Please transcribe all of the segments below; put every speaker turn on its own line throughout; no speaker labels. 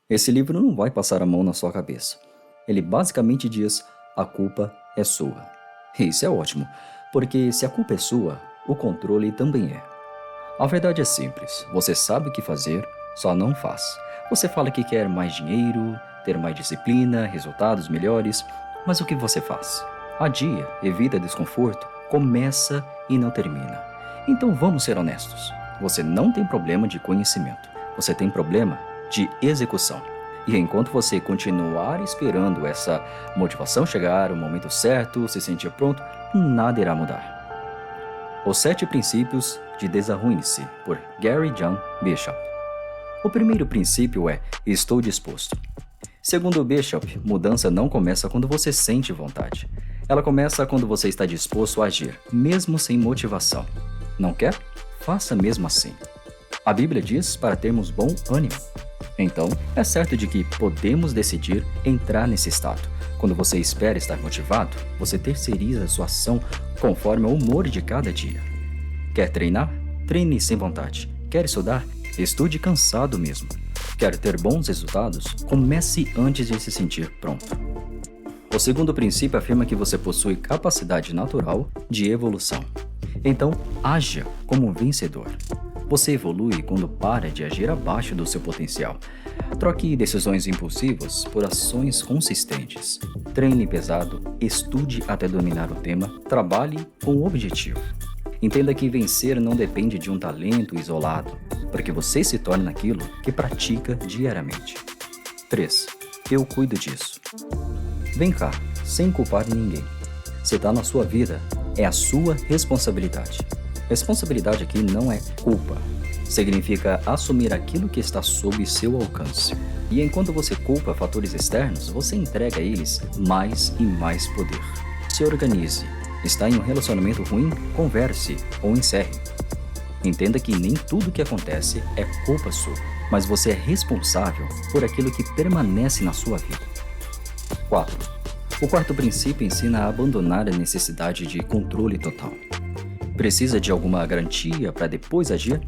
Esse livro não vai passar a mão na sua cabeça. Ele basicamente diz: a culpa é sua. E isso é ótimo, porque se a culpa é sua, o controle também é. A verdade é simples: você sabe o que fazer, só não faz. Você fala que quer mais dinheiro, ter mais disciplina, resultados melhores, mas o que você faz? Adia, evita desconforto, começa e não termina. Então vamos ser honestos. Você não tem problema de conhecimento, você tem problema de execução. E enquanto você continuar esperando essa motivação chegar, o momento certo, se sentir pronto, nada irá mudar. Os 7 princípios de Desarruine-se, por Gary John Bishop. O primeiro princípio é: estou disposto. Segundo Bishop, mudança não começa quando você sente vontade. Ela começa quando você está disposto a agir, mesmo sem motivação. Não quer? Faça mesmo assim. A Bíblia diz para termos bom ânimo. Então, é certo de que podemos decidir entrar nesse estado. Quando você espera estar motivado, você terceiriza sua ação conforme o humor de cada dia. Quer treinar? Treine sem vontade. Quer estudar? Estude cansado mesmo. Quer ter bons resultados? Comece antes de se sentir pronto. O segundo princípio afirma que você possui capacidade natural de evolução. Então, haja como um vencedor. Você evolui quando para de agir abaixo do seu potencial. Troque decisões impulsivas por ações consistentes. Treine pesado, estude até dominar o tema, trabalhe com o objetivo. Entenda que vencer não depende de um talento isolado, porque você se torna aquilo que pratica diariamente. 3. Eu cuido disso. Vem cá, sem culpar ninguém. Se está na sua vida, é a sua responsabilidade. Responsabilidade aqui não é culpa. Significa assumir aquilo que está sob seu alcance. E enquanto você culpa fatores externos, você entrega a eles mais e mais poder. Se organize. Está em um relacionamento ruim? Converse ou encerre. Entenda que nem tudo que acontece é culpa sua, mas você é responsável por aquilo que permanece na sua vida. 4. O quarto princípio ensina a abandonar a necessidade de controle total. Precisa de alguma garantia para depois agir?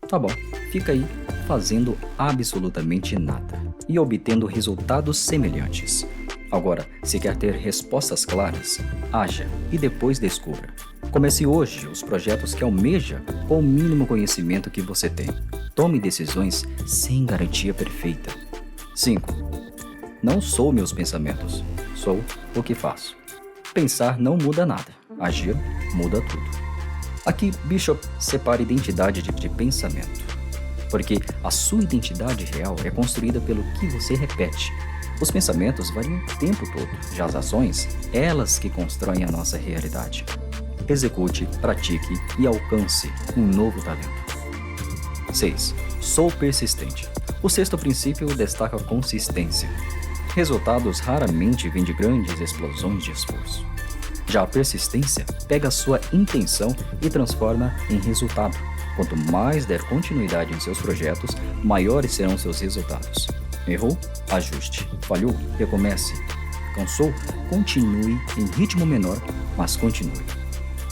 Tá bom, fica aí fazendo absolutamente nada e obtendo resultados semelhantes. Agora, se quer ter respostas claras, haja e depois descubra. Comece hoje os projetos que almeja com o mínimo conhecimento que você tem. Tome decisões sem garantia perfeita. 5. Não sou meus pensamentos, sou o que faço. Pensar não muda nada, agir muda tudo. Aqui, Bishop separa identidade de pensamento, porque a sua identidade real é construída pelo que você repete. Os pensamentos variam o tempo todo, já as ações, elas que constroem a nossa realidade. Execute, pratique e alcance um novo talento. 6. Sou persistente. O sexto princípio destaca a consistência. Resultados raramente vêm de grandes explosões de esforço. Já a persistência pega a sua intenção e transforma em resultado. Quanto mais der continuidade em seus projetos, maiores serão seus resultados. Errou? Ajuste. Falhou? Recomece. Cansou? Continue em ritmo menor, mas continue.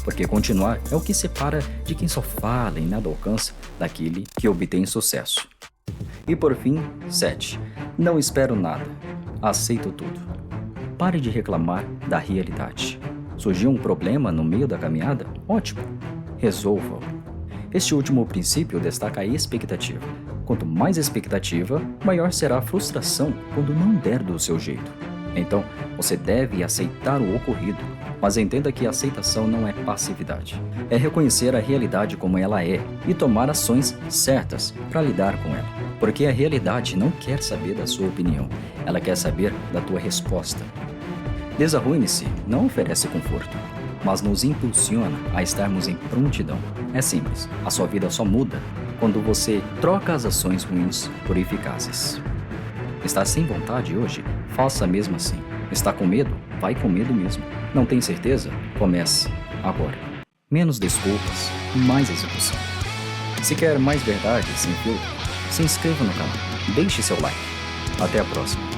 Porque continuar é o que separa de quem só fala e nada alcança daquele que obtém sucesso. E por fim, 7. Não espero nada. Aceito tudo. Pare de reclamar da realidade. Surgiu um problema no meio da caminhada? Ótimo. Resolva-o. Este último princípio destaca a expectativa. Quanto mais expectativa, maior será a frustração quando não der do seu jeito. Então, você deve aceitar o ocorrido, mas entenda que a aceitação não é passividade. É reconhecer a realidade como ela é e tomar ações certas para lidar com ela. Porque a realidade não quer saber da sua opinião, ela quer saber da tua resposta. Desarruine-se não oferece conforto, mas nos impulsiona a estarmos em prontidão. É simples, a sua vida só muda quando você troca as ações ruins por eficazes. Está sem vontade hoje? Faça mesmo assim. Está com medo? Vai com medo mesmo. Não tem certeza? Comece agora. Menos desculpas, mais execução. Se quer mais verdade sem filtro, se inscreva no canal, deixe seu like. Até a próxima.